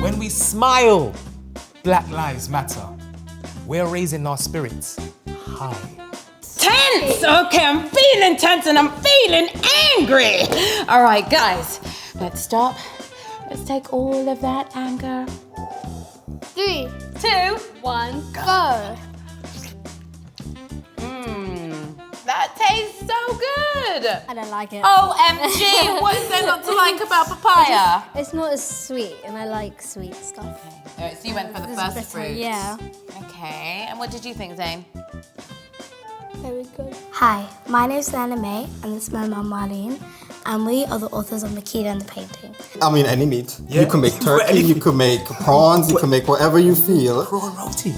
When we smile, Black Lives Matter. We're raising our spirits high. Tense! Okay, I'm feeling tense and I'm feeling angry. All right, guys, let's stop. Let's take all of that anger. 3, 2, 1, go. That tastes so good. I don't like it. OMG, what is there not to like about papaya? It's not as sweet, and I like sweet stuff. All right, so you went for the This is first better, fruit. yeah. Okay, and what did you think, Zane? Very good. Hi, my name's Nana May, and this is my mum Marlene, and we are the authors of Makita and the Painting. I mean, any meat. Yeah. You can make turkey, you can make prawns, you can make whatever you feel. Prawn roti.